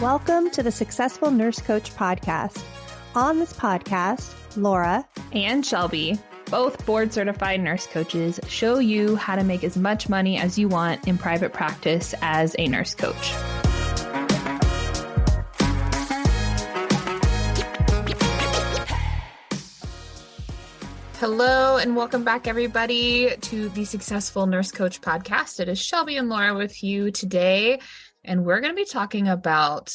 Welcome to the Successful Nurse Coach podcast. On this podcast, Laura and Shelby, both board-certified nurse coaches, show you how to make as much money as you want in private practice as a nurse coach. Hello and welcome back, everybody, to the Successful Nurse Coach podcast. It is Shelby and Laura with you today, and we're going to be talking about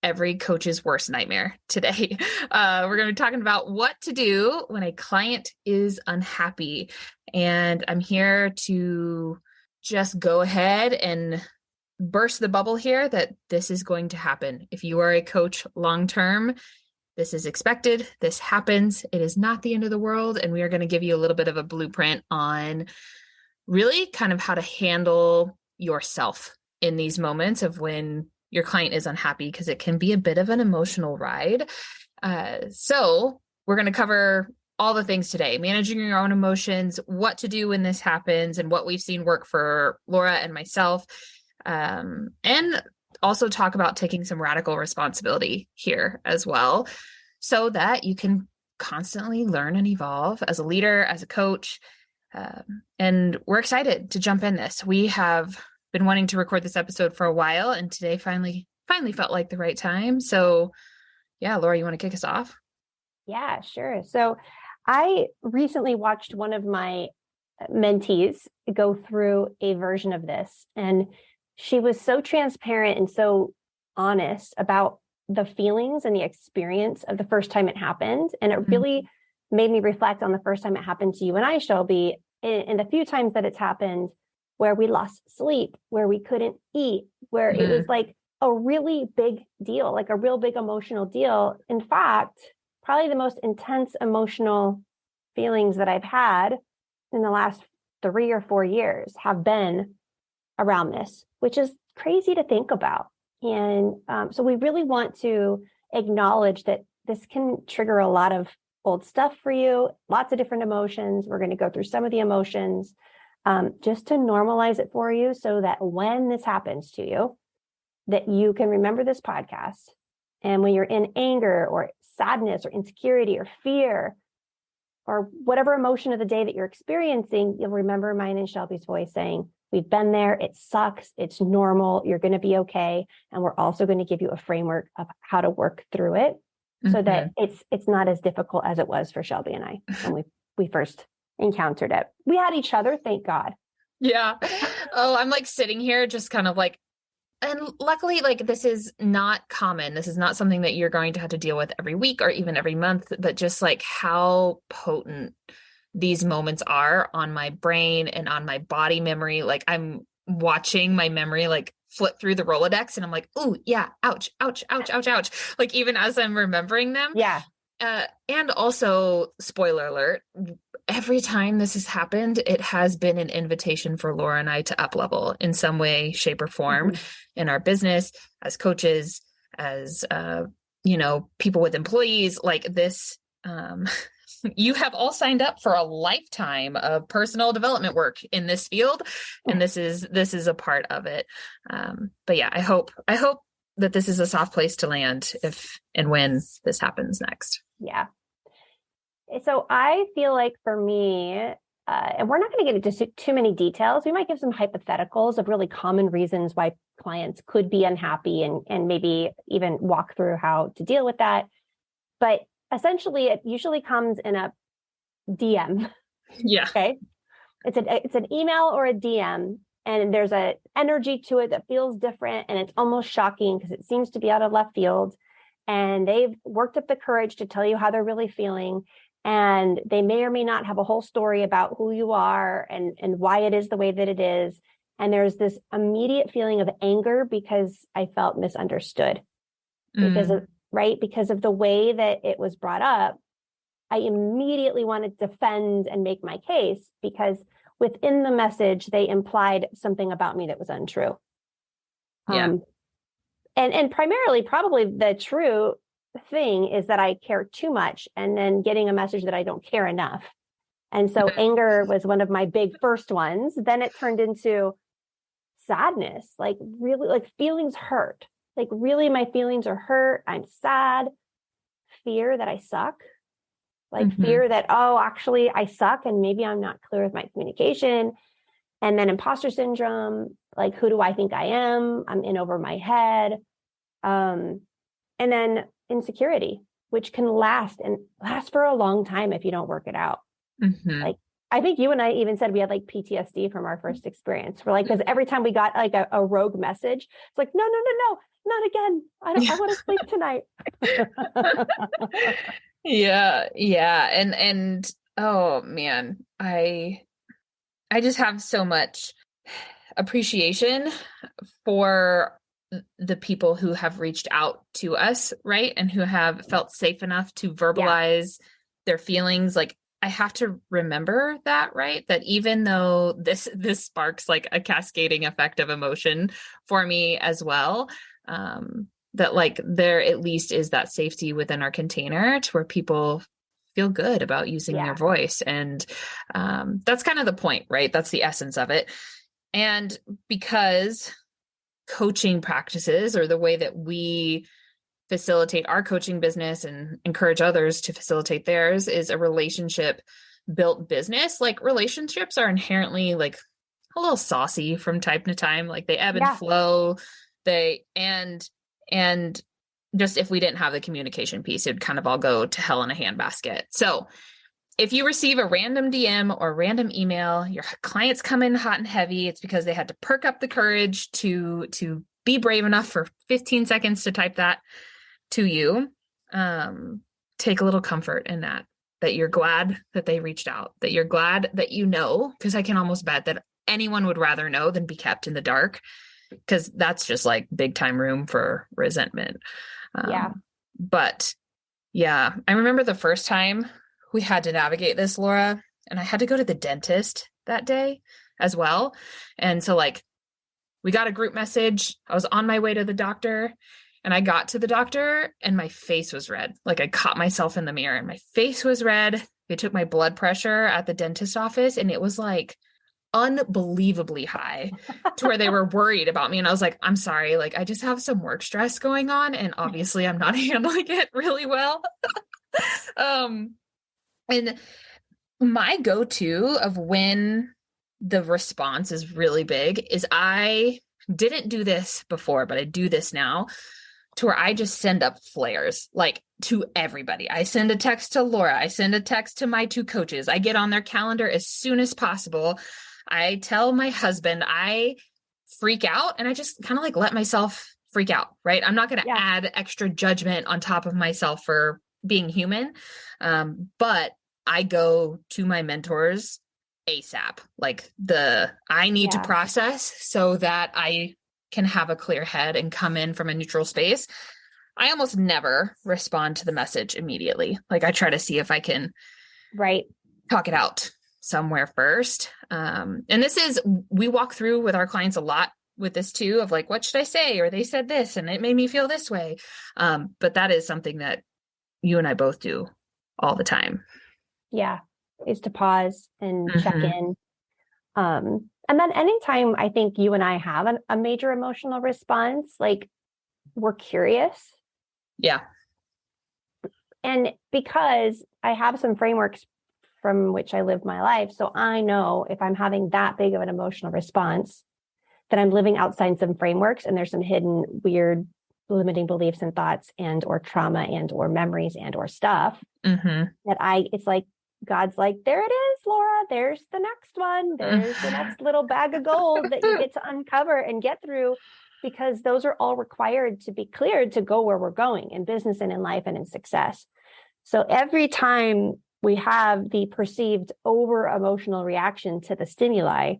every coach's worst nightmare today. We're going to be talking about what to do when a client is unhappy. And I'm here to just go ahead and burst the bubble here that this is going to happen. If you are a coach long-term, this is expected. This happens. It is not the end of the world. And we are going to give you a little bit of a blueprint on really kind of how to handle yourself in these moments of when your client is unhappy, because it can be a bit of an emotional ride. So we're going to cover all the things today: managing your own emotions, what to do when this happens, and what we've seen work for Laura and myself. And also talk about taking some radical responsibility here as well, so that you can constantly learn and evolve as a leader, as a coach. And we're excited to jump in this. We have been wanting to record this episode for a while, and today finally felt like the right time. So yeah, Laura, you want to kick us off? Yeah, sure. So I recently watched one of my mentees go through a version of this, and she was so transparent and so honest about the feelings and the experience of the first time it happened. And it really made me reflect on the first time it happened to you and I, Shelby, and the few times that it's happened where we lost sleep, where we couldn't eat, where it was like a really big deal, like a real big emotional deal. In fact, probably the most intense emotional feelings that I've had in the last 3 or 4 years have been around this, which is crazy to think about. And so we really want to acknowledge that this can trigger a lot of old stuff for you, lots of different emotions. We're going to go through some of the emotions just to normalize it for you, so that when this happens to you, that you can remember this podcast. And when you're in anger or sadness or insecurity or fear or whatever emotion of the day that you're experiencing, you'll remember mine and Shelby's voice saying, "We've been there. It sucks. It's normal. You're going to be okay." And we're also going to give you a framework of how to work through it so that it's not as difficult as it was for Shelby and I when we first encountered it. We had each other, thank God. Yeah. Oh, I'm sitting here just kind of and luckily, this is not common. This is not something that you're going to have to deal with every week or even every month, but just how potent these moments are on my brain and on my body memory. I'm watching my memory flip through the Rolodex, and I'm like, "Ooh, yeah, ouch, ouch, ouch, ouch, ouch." Even as I'm remembering them. Yeah. And also, spoiler alert, every time this has happened, it has been an invitation for Laura and I to up level in some way, shape, or form in our business, as coaches, as, people with employees this. You have all signed up for a lifetime of personal development work in this field, and this is a part of it. But yeah, I hope that this is a soft place to land if and when this happens next. Yeah. So I feel like for me, and we're not going to get into too many details. We might give some hypotheticals of really common reasons why clients could be unhappy, and maybe even walk through how to deal with that. But essentially, it usually comes in a DM. Yeah. Okay. It's an email or a DM, and there's an energy to it that feels different, and it's almost shocking because it seems to be out of left field. And they've worked up the courage to tell you how they're really feeling. And they may or may not have a whole story about who you are and why it is the way that it is. And there's this immediate feeling of anger because I felt misunderstood because of the way that it was brought up. I immediately wanted to defend and make my case because within the message, they implied something about me that was untrue. Yeah. And primarily, probably the true thing is that I care too much, and then getting a message that I don't care enough. And so anger was one of my big first ones. Then it turned into sadness, like really like feelings hurt. Like really my feelings are hurt. I'm sad. Fear that I suck. Like fear that, oh, actually I suck and maybe I'm not clear with my communication. And then imposter syndrome, like who do I think I am? I'm in over my head. And then insecurity, which can last for a long time if you don't work it out. Like I think you and I even said we had like PTSD from our first experience. We're like, because every time we got like a rogue message, it's like, no, not again. I want to sleep tonight. Yeah. And oh man, I just have so much appreciation for the people who have reached out to us, right? And who have felt safe enough to verbalize their feelings. Like I have to remember that, right? That even though this sparks like a cascading effect of emotion for me as well, that like there at least is that safety within our container to where people feel good about using their voice. And that's kind of the point, right? That's the essence of it. And because coaching practices or the way that we facilitate our coaching business and encourage others to facilitate theirs is a relationship built business. Like relationships are inherently like a little saucy from time to time. Like they ebb and flow. And just if we didn't have the communication piece, it'd kind of all go to hell in a handbasket. So if you receive a random DM or random email, your clients come in hot and heavy, it's because they had to perk up the courage to be brave enough for 15 seconds to type that to you. Take a little comfort in that you're glad that they reached out, that you're glad that you know, because I can almost bet that anyone would rather know than be kept in the dark, because that's just like big time room for resentment. But yeah, I remember the first time we had to navigate this, Laura, and I had to go to the dentist that day as well. And so like we got a group message. I was on my way to the doctor and I got to the doctor and my face was red. Like I caught myself in the mirror and my face was red. They took my blood pressure at the dentist office and it was like unbelievably high to where they were worried about me. And I was like, I'm sorry, like I just have some work stress going on and obviously I'm not handling it really well. And my go-to of when the response is really big is I didn't do this before, but I do this now to where I just send up flares like to everybody. I send a text to Laura. I send a text to my two coaches. I get on their calendar as soon as possible. I tell my husband, I freak out and I just kind of like let myself freak out, right? I'm not going to add extra judgment on top of myself for being human. But I go to my mentors ASAP. Like I need to process so that I can have a clear head and come in from a neutral space. I almost never respond to the message immediately. Like I try to see if I can talk it out somewhere first. And we walk through with our clients a lot with this too, of like, what should I say? Or they said this and it made me feel this way. But that is something that you and I both do all the time. Yeah. Is to pause and check in. And then anytime I think you and I have a major emotional response, like we're curious. Yeah. And because I have some frameworks from which I live my life, so I know if I'm having that big of an emotional response, that I'm living outside some frameworks and there's some hidden weird limiting beliefs and thoughts and or trauma and or memories and or stuff it's like God's like, there it is, Laura, there's the next one, there's the next little bag of gold that you get to uncover and get through, because those are all required to be cleared to go where we're going in business and in life and in success. So every time we have the perceived over emotional reaction to the stimuli,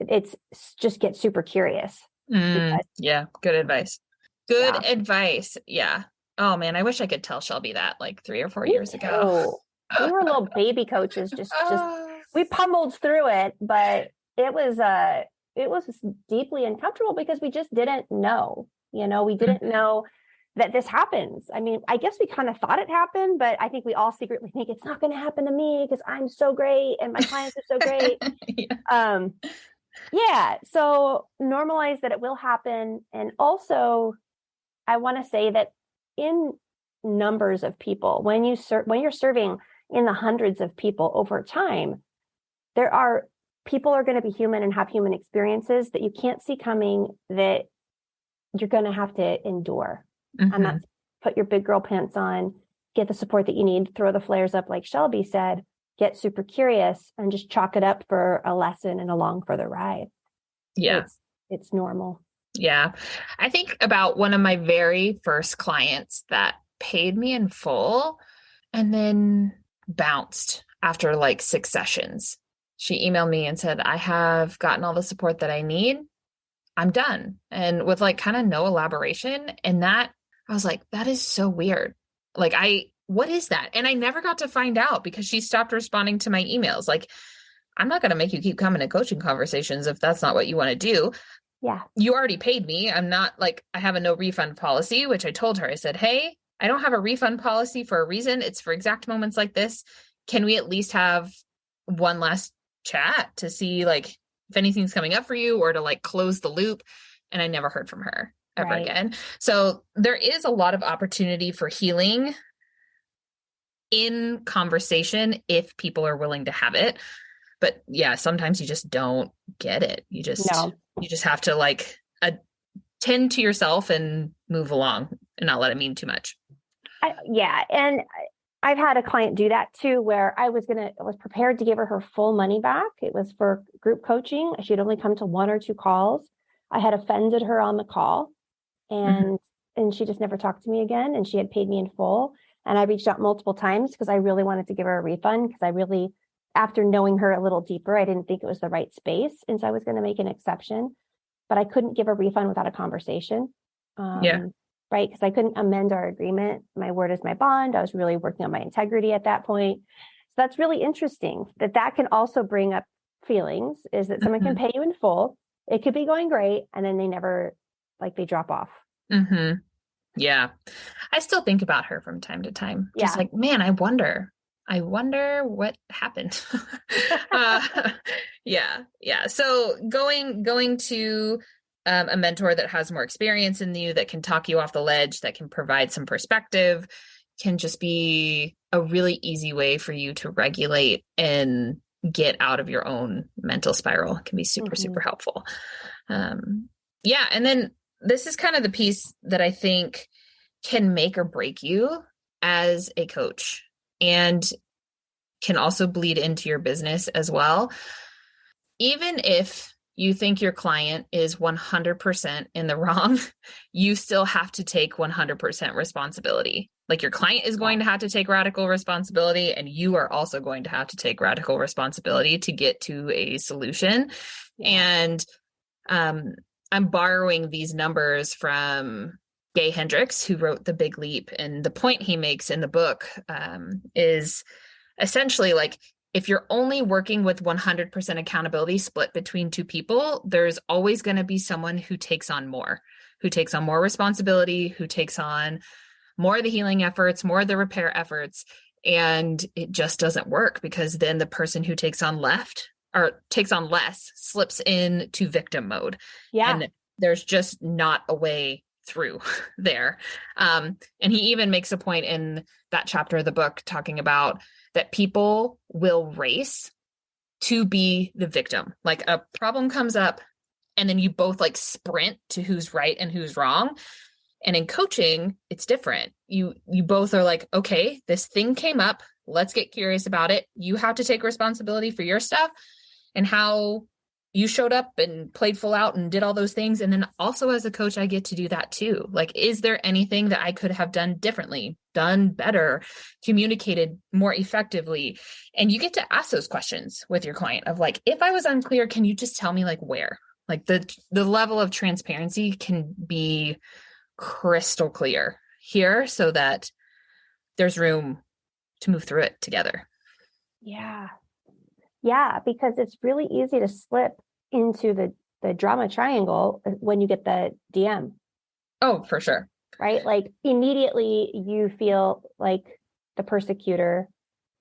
it's just get super curious. Yeah. Good advice. Good advice. Yeah. Oh man, I wish I could tell Shelby that like 3 or 4 years ago. We were little baby coaches, just we pummeled through it, but it was deeply uncomfortable because we just didn't know, we didn't know that this happens. I mean, I guess we kind of thought it happened, but I think we all secretly think it's not going to happen to me because I'm so great and my clients are so great. So normalize that it will happen. And also I want to say that in numbers of people, when you're serving in the hundreds of people over time, people are going to be human and have human experiences that you can't see coming, that you're going to have to endure. Mm-hmm. And that's put your big girl pants on, get the support that you need, throw the flares up, like Shelby said, get super curious, and just chalk it up for a lesson and along for the ride. Yeah. It's normal. Yeah. I think about one of my very first clients that paid me in full and then bounced after like 6 sessions. She emailed me and said, I have gotten all the support that I need. I'm done. And with like kind of no elaboration. And that, I was like, that is so weird. Like, what is that? And I never got to find out because she stopped responding to my emails. Like, I'm not going to make you keep coming to coaching conversations if that's not what you want to do. Yeah. You already paid me. I'm not like, I have a no refund policy, which I told her. I said, hey, I don't have a refund policy for a reason. It's for exact moments like this. Can we at least have one last chat to see like if anything's coming up for you, or to like close the loop? And I never heard from her ever again. So there is a lot of opportunity for healing in conversation if people are willing to have it. But yeah, sometimes you just don't get it. You just have to like attend to yourself and move along and not let it mean too much. And I've had a client do that too, where I was prepared to give her full money back. It was for group coaching. She'd only come to 1 or 2 calls. I had offended her on the call, and she just never talked to me again. And she had paid me in full. And I reached out multiple times because I really wanted to give her a refund, because after knowing her a little deeper, I didn't think it was the right space. And so I was going to make an exception, but I couldn't give a refund without a conversation. Right. Because I couldn't amend our agreement. My word is my bond. I was really working on my integrity at that point. So that's really interesting that can also bring up feelings, is that someone can pay you in full. It could be going great. And then they drop off. Mm-hmm. Yeah. I still think about her from time to time. Just like, man, I wonder what happened. Yeah. So going to a mentor that has more experience in you, that can talk you off the ledge, that can provide some perspective, can just be a really easy way for you to regulate and get out of your own mental spiral. It can be super, super helpful. And then this is kind of the piece that I think can make or break you as a coach, and can also bleed into your business as well. Even if you think your client is 100% in the wrong, you still have to take 100% responsibility. Like, your client is going to have to take radical responsibility, and you are also going to have to take radical responsibility to get to a solution. And I'm borrowing these numbers from Gay Hendricks, who wrote The Big Leap. And the point he makes in the book is essentially like, if you're only working with 100% accountability split between 2 people, there's always going to be someone who takes on more responsibility, who takes on more of the healing efforts, more of the repair efforts. And it just doesn't work, because then the person who takes on less slips into victim mode. Yeah. And there's just not a way through there. And he even makes a point in that chapter of the book talking about that people will race to be the victim. Like, a problem comes up and then you both like sprint to who's right and who's wrong. And in coaching, it's different. You both are like, okay, this thing came up. Let's get curious about it. You have to take responsibility for your stuff and how you showed up and played full out and did all those things. And then also as a coach, I get to do that too. Like, is there anything that I could have done differently, done better, communicated more effectively? And you get to ask those questions with your client of like, if I was unclear, can you just tell me like where? Like, the level of transparency can be crystal clear here so that there's room to move through it together. Yeah, because it's really easy to slip into the drama triangle when you get the DM. Oh, for sure. Right? Like, immediately you feel like the persecutor,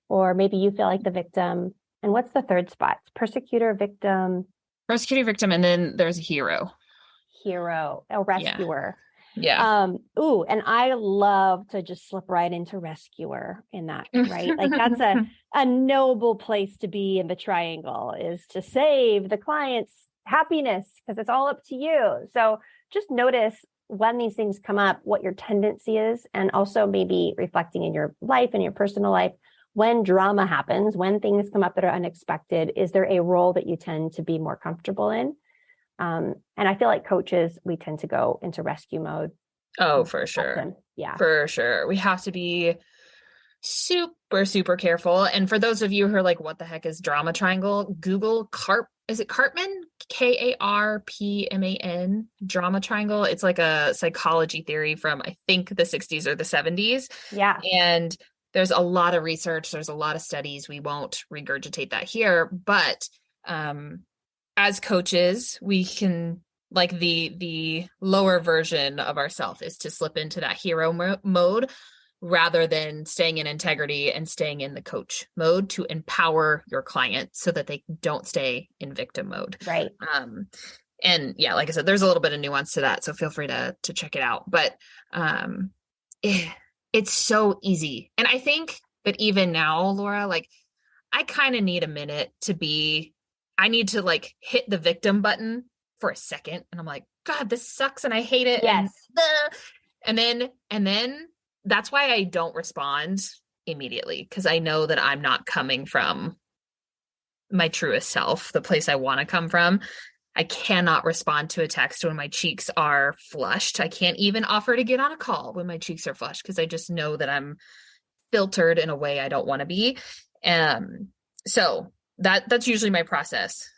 or maybe you feel like the victim. And what's the third spot? Persecutor, victim. And then there's a hero, a rescuer. Yeah. Ooh, and I love to just slip right into rescuer in that, right? Like that's a noble place to be in the triangle, is to save the client's happiness because it's all up to you. So just notice when these things come up, what your tendency is, and also maybe reflecting in your life and your personal life. When drama happens, when things come up that are unexpected, is there a role that you tend to be more comfortable in? And I feel like coaches, we tend to go into rescue mode. Oh, for sure. Often. Yeah. For sure. We have to be super, super careful. And for those of you who are like, what the heck is drama triangle? Google is it Karpman? Karpman, drama triangle. It's like a psychology theory from, I think, the 60s or the 70s. Yeah. And there's a lot of research. There's a lot of studies. We won't regurgitate that here. But as coaches, we can, like, the lower version of ourselves is to slip into that hero mode rather than staying in integrity and staying in the coach mode to empower your client so that they don't stay in victim mode. Right. And yeah, like I said, there's a little bit of nuance to that. So feel free to check it out. But it's so easy. And I think that even now, Laura, like, I kind of need a minute I need to like hit the victim button for a second. And I'm like, God, this sucks and I hate it. Yes. And then that's why I don't respond immediately, because I know that I'm not coming from my truest self, the place I want to come from. I cannot respond to a text when my cheeks are flushed. I can't even offer to get on a call when my cheeks are flushed, because I just know that I'm filtered in a way I don't want to be. So that's usually my process,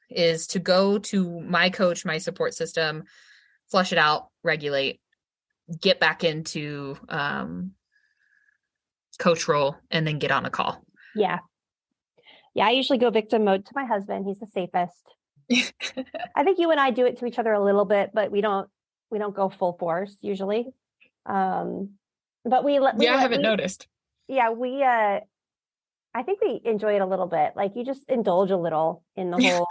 is to go to my coach, my support system, flush it out, regulate, get back into coach role, and then get on a call. Yeah. Yeah. I usually go victim mode to my husband. He's the safest. I think you and I do it to each other a little bit, but we don't go full force usually. But I haven't noticed. Yeah. I think we enjoy it a little bit. Like, you just indulge a little in the whole,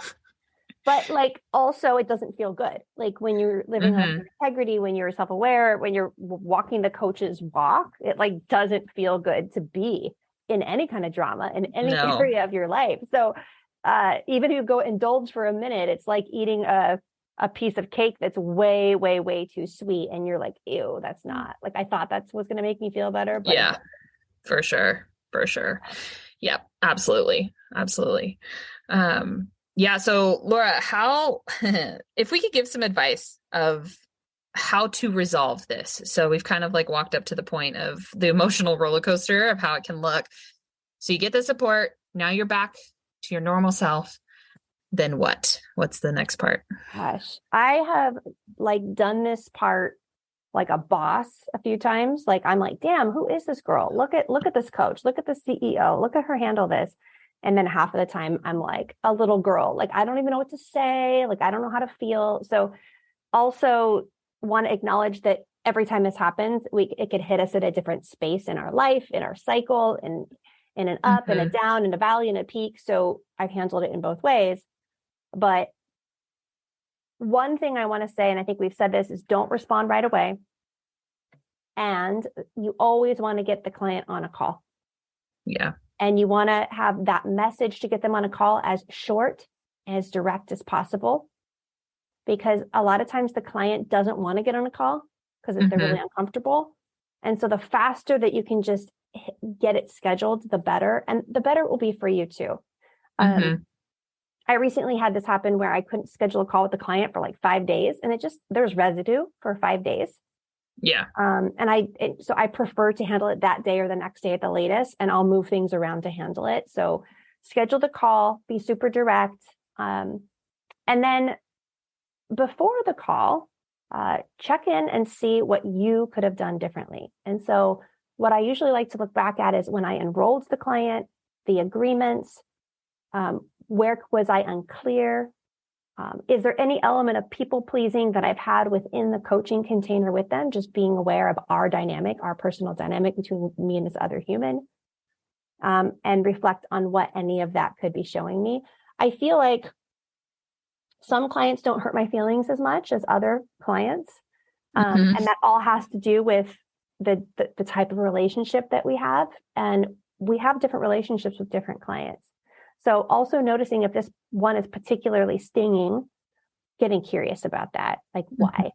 but like, also it doesn't feel good. Like when you're living with integrity, when you're self-aware, when you're walking the coach's walk, it like doesn't feel good to be in any kind of drama in any area of your life. So even if you go indulge for a minute, it's like eating a piece of cake that's way, way, way too sweet. And you're like, ew, that's not, like, I thought that was going to make me feel better. But yeah, for sure. For sure. Yep. Absolutely. Absolutely. Yeah. So Laura, if we could give some advice of how to resolve this. So we've kind of like walked up to the point of the emotional roller coaster of how it can look. So you get the support. Now you're back to your normal self. Then what's the next part? Gosh, I have like done this part like a boss a few times. Like, I'm like, damn, who is this girl? Look at this coach, look at the CEO, look at her handle this. And then half of the time I'm like a little girl, like, I don't even know what to say. Like, I don't know how to feel. So also want to acknowledge that every time this happens, it could hit us at a different space in our life, in our cycle, and in an up and a down and a valley and a peak. So I've handled it in both ways. But one thing I want to say, and I think we've said this, is don't respond right away. And you always want to get the client on a call. Yeah. And you want to have that message to get them on a call as short and as direct as possible. Because a lot of times the client doesn't want to get on a call because they're really uncomfortable. And so the faster that you can just get it scheduled, the better. And the better it will be for you too. I recently had this happen where I couldn't schedule a call with the client for like 5 days, and there's residue for 5 days. Yeah. So I prefer to handle it that day or the next day at the latest, and I'll move things around to handle it. So schedule the call, be super direct. And then before the call, check in and see what you could have done differently. And so what I usually like to look back at is when I enrolled the client, the agreements, where was I unclear? Is there any element of people pleasing that I've had within the coaching container with them? Just being aware of our dynamic, our personal dynamic between me and this other human, and reflect on what any of that could be showing me. I feel like some clients don't hurt my feelings as much as other clients. And that all has to do with the type of relationship that we have. And we have different relationships with different clients. So also noticing if this one is particularly stinging, getting curious about that, like why?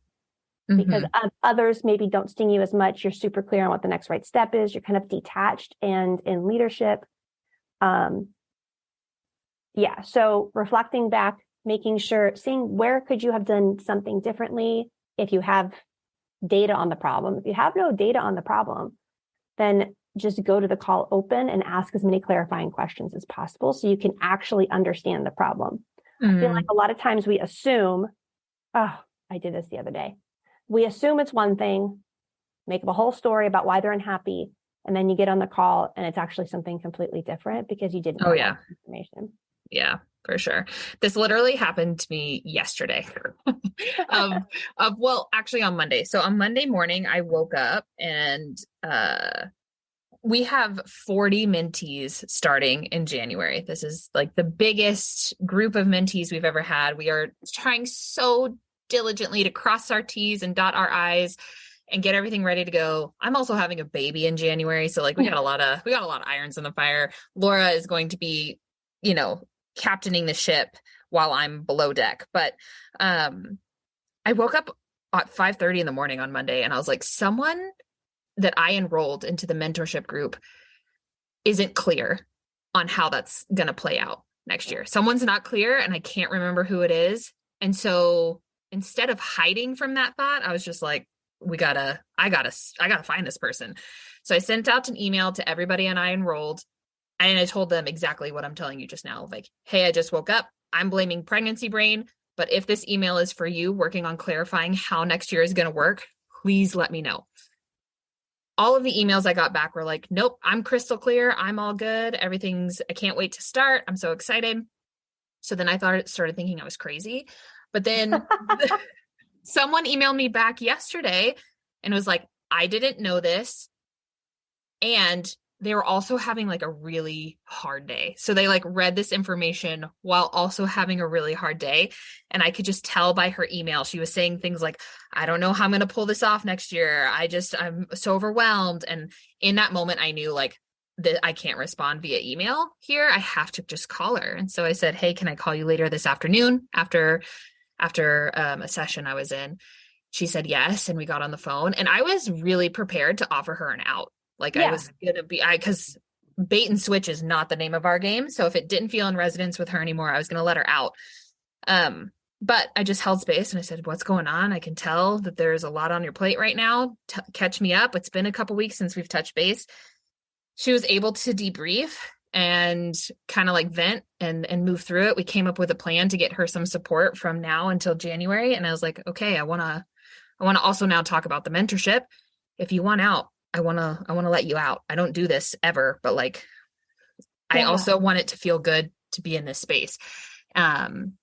Because others maybe don't sting you as much. You're super clear on what the next right step is. You're kind of detached and in leadership. So reflecting back, making sure, seeing where could you have done something differently if you have data on the problem. If you have no data on the problem, then just go to the call open and ask as many clarifying questions as possible so you can actually understand the problem. I feel like a lot of times we assume, oh, I did this the other day. We assume it's one thing, make up a whole story about why they're unhappy, and then you get on the call and it's actually something completely different because you didn't have information. Yeah, for sure. This literally happened to me yesterday. Actually on Monday. So on Monday morning, I woke up and we have 40 mentees starting in January. This is like the biggest group of mentees we've ever had. We are trying so diligently to cross our T's and dot our I's and get everything ready to go. I'm also having a baby in January. So like we got a lot of irons in the fire. Laura is going to be, captaining the ship while I'm below deck. But I woke up at 5:30 in the morning on Monday and I was like, someone that I enrolled into the mentorship group isn't clear on how that's going to play out next year. Someone's not clear and I can't remember who it is. And so instead of hiding from that thought, I was just like, I gotta find this person. So I sent out an email to everybody and I enrolled and I told them exactly what I'm telling you just now. Like, hey, I just woke up. I'm blaming pregnancy brain. But if this email is for you working on clarifying how next year is going to work, please let me know. All of the emails I got back were like, nope, I'm crystal clear. I'm all good. I can't wait to start. I'm so excited. So then I started thinking I was crazy. But then someone emailed me back yesterday and was like, I didn't know this. And they were also having like a really hard day. So they like read this information while also having a really hard day. And I could just tell by her email, she was saying things like, I don't know how I'm going to pull this off next year. I'm so overwhelmed. And in that moment, I knew like that I can't respond via email here. I have to just call her. And so I said, hey, can I call you later this afternoon after a session I was in? She said yes. And we got on the phone and I was really prepared to offer her an out. Like I was going to be, because bait and switch is not the name of our game. So if it didn't feel in resonance with her anymore, I was going to let her out. But I just held space and I said, what's going on? I can tell that there's a lot on your plate right now. Catch me up. It's been a couple weeks since we've touched base. She was able to debrief and kind of like vent and move through it. We came up with a plan to get her some support from now until January. And I was like, okay, I want to also now talk about the mentorship. If you want out, I want to let you out. I don't do this ever, but like, I also want it to feel good to be in this space, and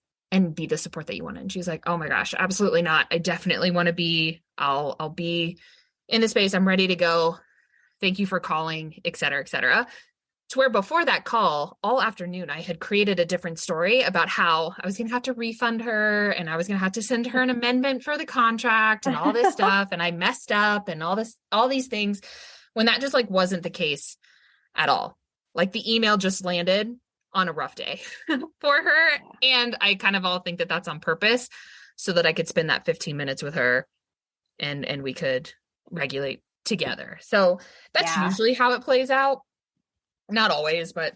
be the support that you want. And she's like, oh my gosh, absolutely not. I definitely want to be, I'll be in the space. I'm ready to go. Thank you for calling, et cetera, et cetera. To where before that call, all afternoon, I had created a different story about how I was going to have to refund her and I was going to have to send her an amendment for the contract and all this stuff. And I messed up and all these things, when that just like wasn't the case at all. Like the email just landed on a rough day for her. And I kind of all think that that's on purpose so that I could spend that 15 minutes with her and we could regulate together. So that's usually how it plays out. Not always, but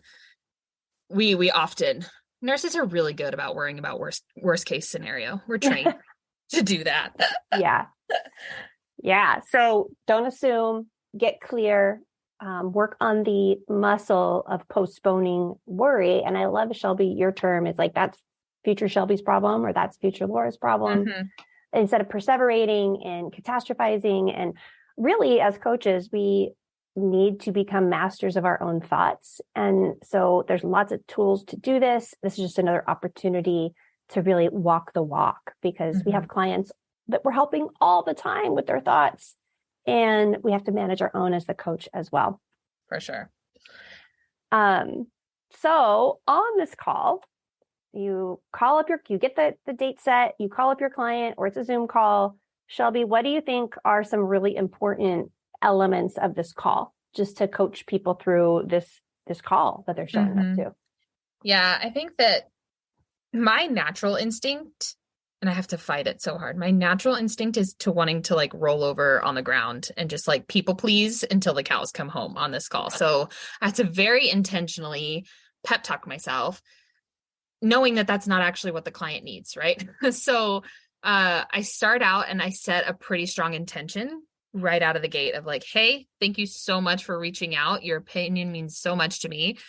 we often, nurses are really good about worrying about worst case scenario. We're trained to do that. Yeah. So don't assume, get clear, work on the muscle of postponing worry. And I love, Shelby, your term is like, that's future Shelby's problem, or that's future Laura's problem. Instead of perseverating and catastrophizing. And really, as coaches, we need to become masters of our own thoughts. And so there's lots of tools to do this. This is just another opportunity to really walk the walk, because we have clients that we're helping all the time with their thoughts, and we have to manage our own as the coach as well. For sure. So on this call, you get the date set, you call up your client, or it's a Zoom call. Shelby, what do you think are some really important elements of this call, just to coach people through this call that they're showing up to? Yeah, I think that my natural instinct, and I have to fight it so hard, my natural instinct is to wanting to like roll over on the ground and just like people please until the cows come home on this call. So I have to very intentionally pep talk myself, knowing that that's not actually what the client needs, right? So I start out and I set a pretty strong intention right out of the gate of like, hey, thank you so much for reaching out. Your opinion means so much to me.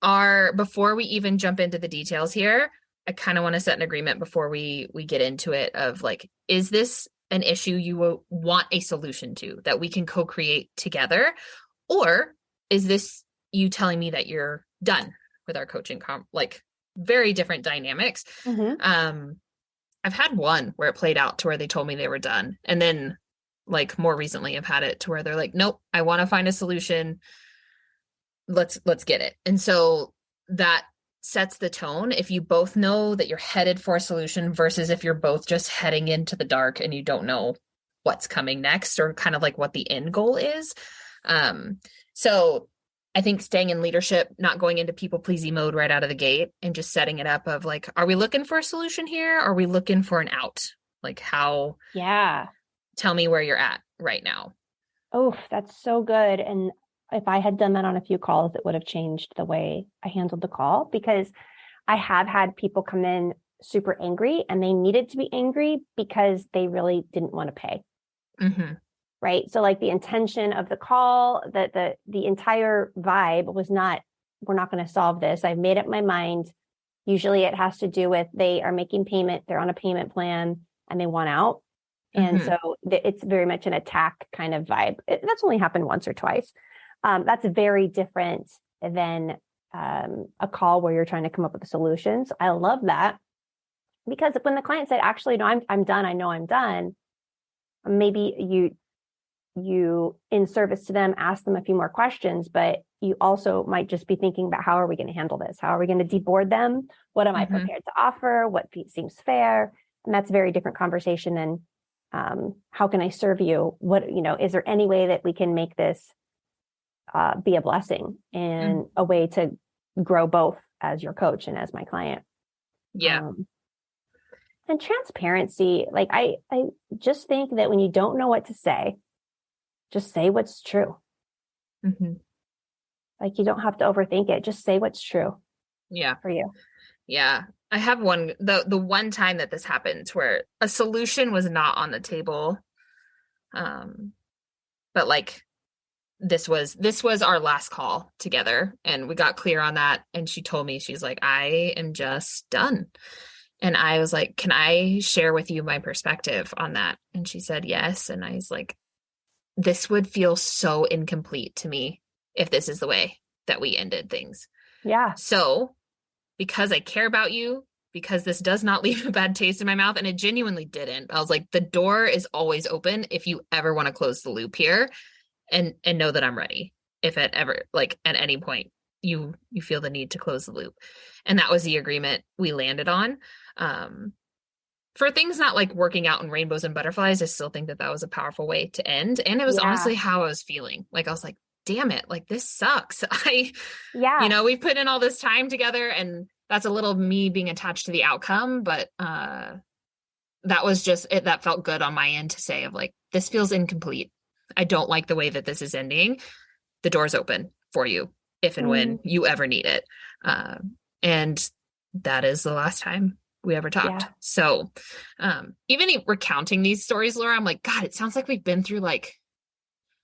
Before we even jump into the details here, I kind of want to set an agreement before we get into it of like, is this an issue you will want a solution to that we can co-create together? Or is this you telling me that you're done with our coaching? Like very different dynamics. I've had one where it played out to where they told me they were done. And then like more recently I've had it to where they're like, nope, I want to find a solution. Let's get it. And so that sets the tone if you both know that you're headed for a solution versus if you're both just heading into the dark and you don't know what's coming next or kind of like what the end goal is. So I think staying in leadership, not going into people pleasing mode right out of the gate and just setting it up of like, are we looking for a solution here? Are we looking for an out? Like how? Yeah. Tell me where you're at right now. Oh, that's so good. And if I had done that on a few calls, it would have changed the way I handled the call, because I have had people come in super angry and they needed to be angry because they really didn't want to pay. Right. So like the intention of the call, that the entire vibe was not, we're not going to solve this. I've made up my mind. Usually it has to do with they are making payment, they're on a payment plan and they want out. And so it's very much an attack kind of vibe. That's only happened once or twice. That's very different than a call where you're trying to come up with solutions. I love that, because when the client said, actually, no, I'm done. I know I'm done. Maybe you in service to them, ask them a few more questions, but you also might just be thinking about how are we going to handle this? How are we going to deboard them? What am I prepared to offer? What seems fair? And that's a very different conversation than how can I serve you? What, is there any way that we can make this be a blessing and a way to grow both as your coach and as my client? Yeah. And transparency. Like I just think that when you don't know what to say, just say what's true. Like you don't have to overthink it. Just say what's true. Yeah. For you. Yeah. I have the one time that this happened where a solution was not on the table. But like this was our last call together and we got clear on that. And she told me, she's like, I am just done. And I was like, can I share with you my perspective on that? And she said, yes. And I was like, this would feel so incomplete to me if this is the way that we ended things. Yeah. So because I care about you, because this does not leave a bad taste in my mouth, and it genuinely didn't. I was like, the door is always open if you ever want to close the loop here, and know that I'm ready. If at any point you feel the need to close the loop. And that was the agreement we landed on. For things not like working out in rainbows and butterflies, I still think that was a powerful way to end. And it was honestly how I was feeling. Like, I was like, damn it, like this sucks. We put in all this time together, and that's a little me being attached to the outcome. But that was just it. That felt good on my end to say of like, this feels incomplete. I don't like the way that this is ending. The door's open for you if and when you ever need it. And that is the last time we ever talked. Yeah. So even recounting these stories, Laura, I'm like, God, it sounds like we've been through like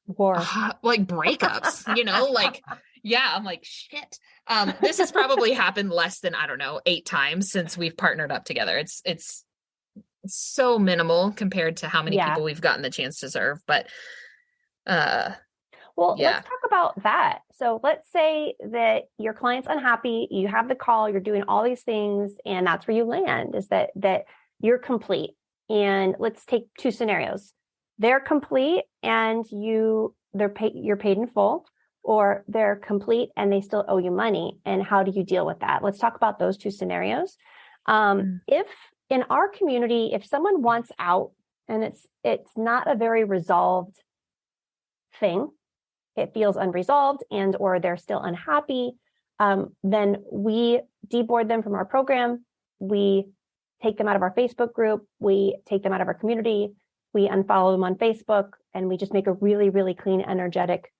war, like breakups, like, yeah, I'm like, shit. This has probably happened less than, I don't know, 8 times since we've partnered up together. It's so minimal compared to how many people we've gotten the chance to serve. But let's talk about that. So let's say that your client's unhappy, you have the call, you're doing all these things, and that's where you land, is that you're complete. And let's take 2 scenarios. They're complete and you're paid in full, or they're complete and they still owe you money. And how do you deal with that? Let's talk about those 2 scenarios. If in our community, if someone wants out and it's not a very resolved thing, it feels unresolved and or they're still unhappy, then we deboard them from our program. We take them out of our Facebook group. We take them out of our community. We unfollow them on Facebook, and we just make a really, really clean, energetic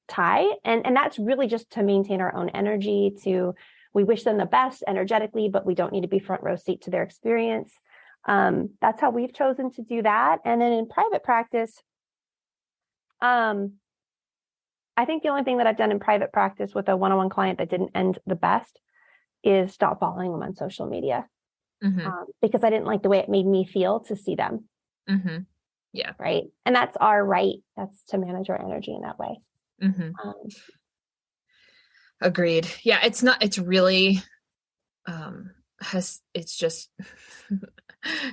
tie. And that's really just to maintain our own energy. We wish them the best energetically, but we don't need to be front row seat to their experience. That's how we've chosen to do that. And then in private practice, I think the only thing that I've done in private practice with a one-on-one client that didn't end the best is stop following them on social media, because I didn't like the way it made me feel to see them. Yeah. Right. And that's our right. That's to manage our energy in that way. Agreed. Yeah. It's really, it's just,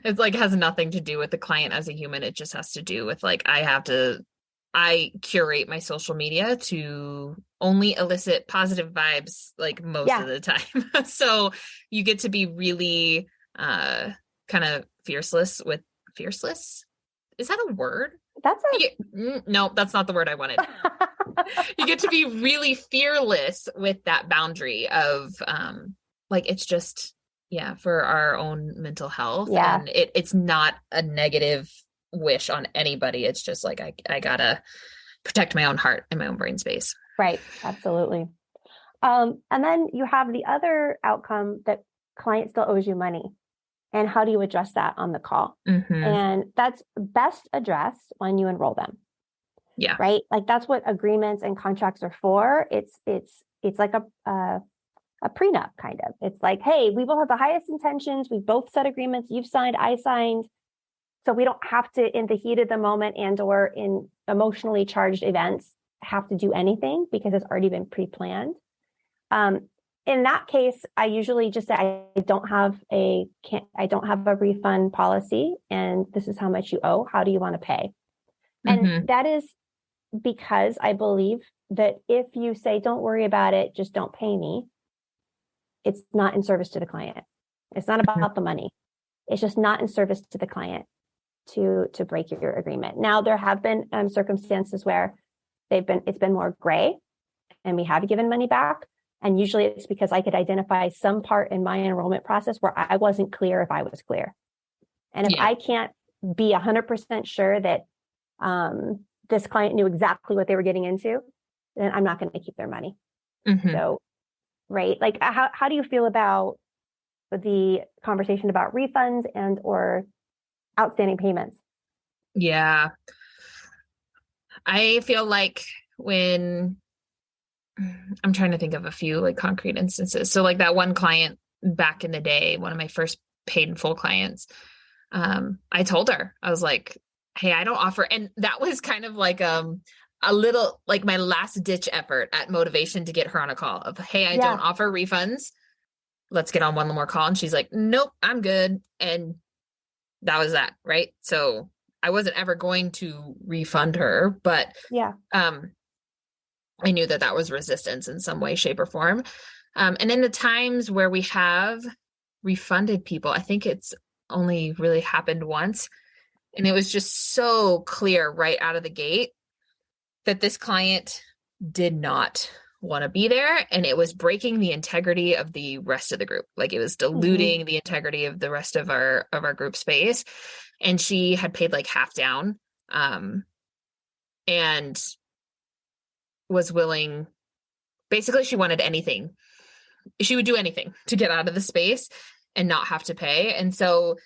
it's like has nothing to do with the client as a human. It just has to do with like, I curate my social media to only elicit positive vibes like most of the time. So you get to be really kind of fierceless. Is that a word? No, that's not the word I wanted. You get to be really fearless with that boundary of like it's just for our own mental health. And it's not a negative wish on anybody. It's just like I gotta protect my own heart and my own brain space. Right. Absolutely. And then you have the other outcome that client still owes you money. And how do you address that on the call? And that's best addressed when you enroll them. Yeah. Right. Like that's what agreements and contracts are for. It's like a prenup kind of. It's like, hey, we both have the highest intentions. We both set agreements. You've signed, I signed. So we don't have to, in the heat of the moment and or in emotionally charged events, have to do anything because it's already been pre-planned. In that case, I usually just say, I don't have a refund policy, and this is how much you owe. How do you want to pay? And that is because I believe that if you say, don't worry about it, just don't pay me, it's not in service to the client. It's not about the money. It's just not in service to the client to break your agreement. Now, there have been circumstances where it's been more gray and we have given money back. And usually it's because I could identify some part in my enrollment process where I wasn't clear if I was clear. And if I can't be 100% sure that this client knew exactly what they were getting into, then I'm not going to keep their money. So, right. Like, how do you feel about the conversation about refunds and or outstanding payments? Yeah. I feel like when I'm trying to think of a few like concrete instances. So like that one client back in the day, one of my first paid in full clients, I told her, I was like, hey, I don't offer. And that was kind of like a little like my last ditch effort at motivation to get her on a call of, hey, I don't offer refunds. Let's get on one more call. And she's like, nope, I'm good. And that was that. Right. So I wasn't ever going to refund her, but I knew that was resistance in some way, shape, or form. And in the times where we have refunded people, I think it's only really happened once. And it was just so clear right out of the gate that this client did not want to be there. And it was breaking the integrity of the rest of the group. Like it was diluting the integrity of the rest of our group space. And she had paid like half down and was willing, basically she wanted anything. She would do anything to get out of the space and not have to pay. And so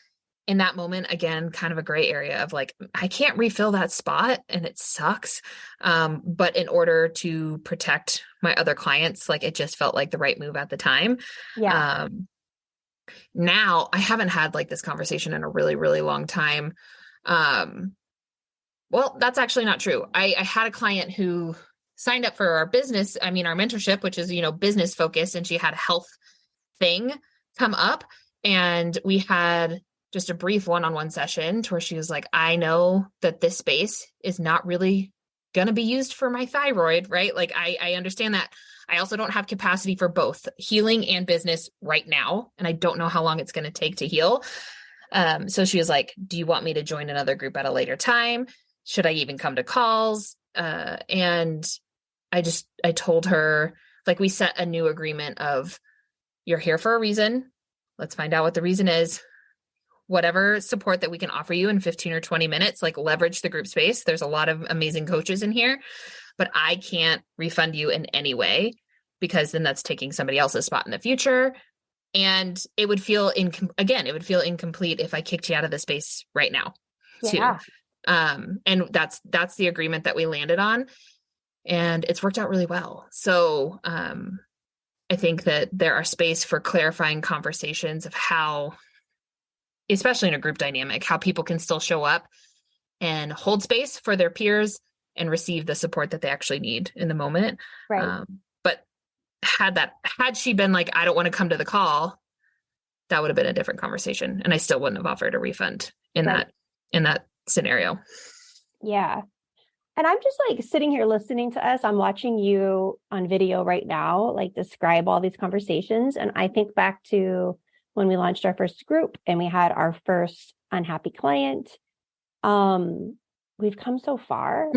in that moment, again, kind of a gray area of like, I can't refill that spot and it sucks. But in order to protect my other clients, like it just felt like the right move at the time. Now I haven't had like this conversation in a really, really long time. Well, that's actually not true. I had a client who signed up for our business. I mean, our mentorship, which is, business focused, and she had a health thing come up, and we had just a brief one-on-one session to where she was like, I know that this space is not really going to be used for my thyroid, right? Like I understand that. I also don't have capacity for both healing and business right now. And I don't know how long it's going to take to heal. So she was like, do you want me to join another group at a later time? Should I even come to calls? And I told her, like, we set a new agreement of, you're here for a reason. Let's find out what the reason is. Whatever support that we can offer you in 15 or 20 minutes, like, leverage the group space. There's a lot of amazing coaches in here, but I can't refund you in any way, because then that's taking somebody else's spot in the future. And it would feel incomplete if I kicked you out of the space right now too. Yeah. And that's the agreement that we landed on, and it's worked out really well. So, I think that there are space for clarifying conversations of how, especially in a group dynamic, how people can still show up and hold space for their peers and receive the support that they actually need in the moment. Right. But had she been like, I don't want to come to the call, that would have been a different conversation. And I still wouldn't have offered a refund in that scenario. Yeah. And I'm just like sitting here listening to us. I'm watching you on video right now, like describe all these conversations. And I think back to when we launched our first group and we had our first unhappy client. We've come so far.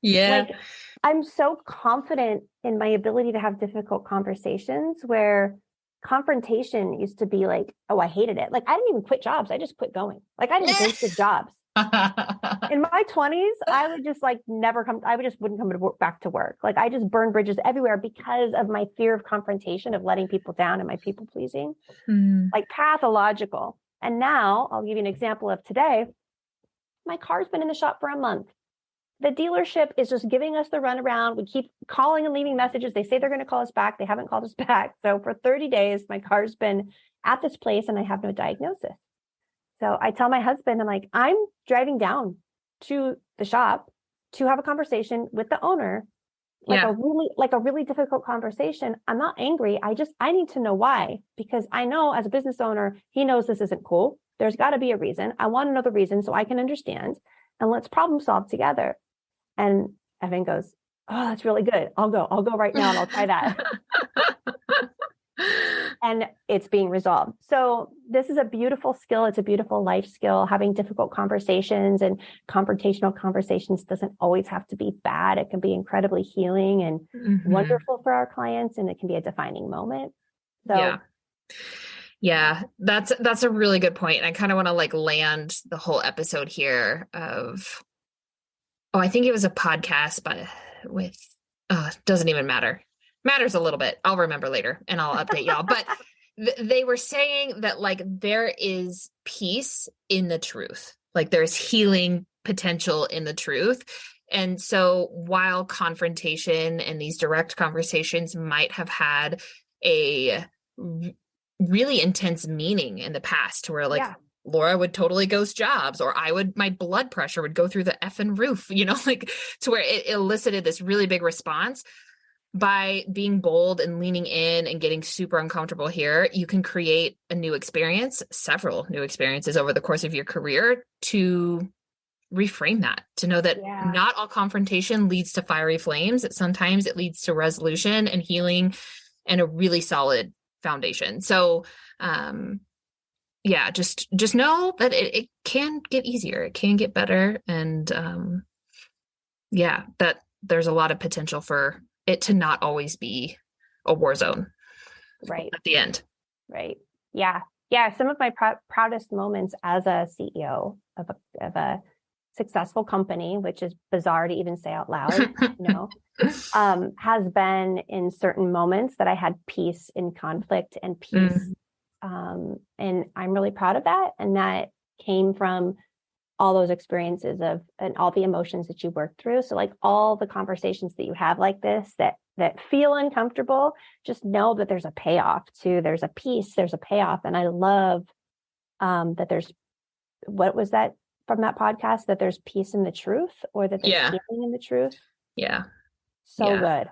Yeah. Like, I'm so confident in my ability to have difficult conversations, where confrontation used to be like, oh, I hated it. Like, I didn't even quit jobs. I just quit going. Like, I didn't go to jobs. In my 20s, I would just like wouldn't come back to work. Like, I just burned bridges everywhere because of my fear of confrontation, of letting people down, and my people pleasing, like pathological. And now I'll give you an example of today. My car's been in the shop for a month. The dealership is just giving us the runaround. We keep calling and leaving messages. They say they're going to call us back. They haven't called us back. So for 30 days, my car's been at this place and I have no diagnosis. So I tell my husband, I'm like, I'm driving down to the shop to have a conversation with the owner, a really difficult conversation. I'm not angry. I need to know why, because I know as a business owner, he knows this isn't cool. There's got to be a reason. I want to know the reason so I can understand, and let's problem solve together. And Evan goes, oh, that's really good. I'll go right now and I'll try that. And it's being resolved. So this is a beautiful skill. It's a beautiful life skill. Having difficult conversations and confrontational conversations doesn't always have to be bad. It can be incredibly healing and wonderful for our clients. And it can be a defining moment. So yeah, that's a really good point. And I kind of want to like land the whole episode here of, I think it was a podcast, but doesn't even matter. Matters a little bit. I'll remember later and I'll update y'all. But they were saying that like there is peace in the truth. Like there's healing potential in the truth. And so while confrontation and these direct conversations might have had a really intense meaning in the past, where like Laura would totally ghost jobs, or my blood pressure would go through the effing roof, like to where it elicited this really big response. By being bold and leaning in and getting super uncomfortable here, you can create a new experience, several new experiences over the course of your career, to reframe that, to know that not all confrontation leads to fiery flames. Sometimes it leads to resolution and healing and a really solid foundation. So, just know that it can get easier. It can get better. And, that there's a lot of potential for it to not always be a war zone. Right. At the end. Right. Yeah. Yeah. Some of my proudest moments as a CEO of a successful company, which is bizarre to even say out loud, has been in certain moments that I had peace in conflict and peace. And I'm really proud of that. And that came from all those experiences and all the emotions that you worked through. So like all the conversations that you have like this, that feel uncomfortable, just know that there's a payoff too. There's a peace, there's a payoff. And I love that there's, what was that from that podcast, that there's peace in the truth, or that there's healing in the truth. Yeah. So good.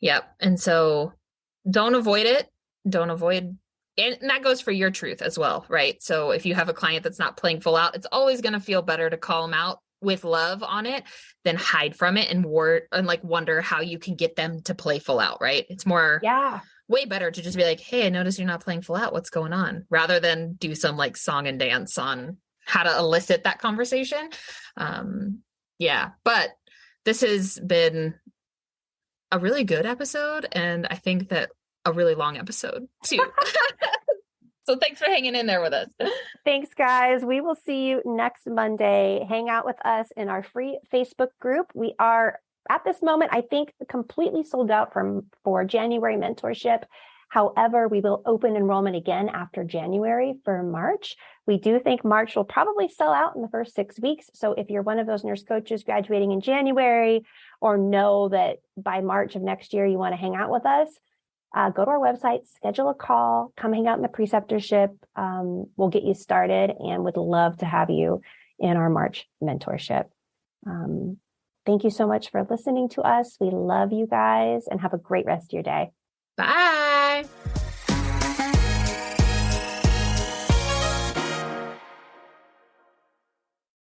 Yep. And so don't avoid it. And that goes for your truth as well, right? So if you have a client that's not playing full out, it's always going to feel better to call them out with love on it than hide from it and wonder how you can get them to play full out, right? It's more way better to just be like, hey, I noticed you're not playing full out. What's going on? Rather than do some like song and dance on how to elicit that conversation. Yeah, but this has been a really good episode, and I think that a really long episode too. So thanks for hanging in there with us. Thanks, guys. We will see you next Monday. Hang out with us in our free Facebook group. We are at this moment, I think, completely sold out for January mentorship. However, we will open enrollment again after January for March. We do think March will probably sell out in the first 6 weeks. So if you're one of those nurse coaches graduating in January, or know that by March of next year you want to hang out with us, go to our website, schedule a call, come hang out in the preceptorship. We'll get you started and would love to have you in our March mentorship. Thank you so much for listening to us. We love you guys and have a great rest of your day. Bye.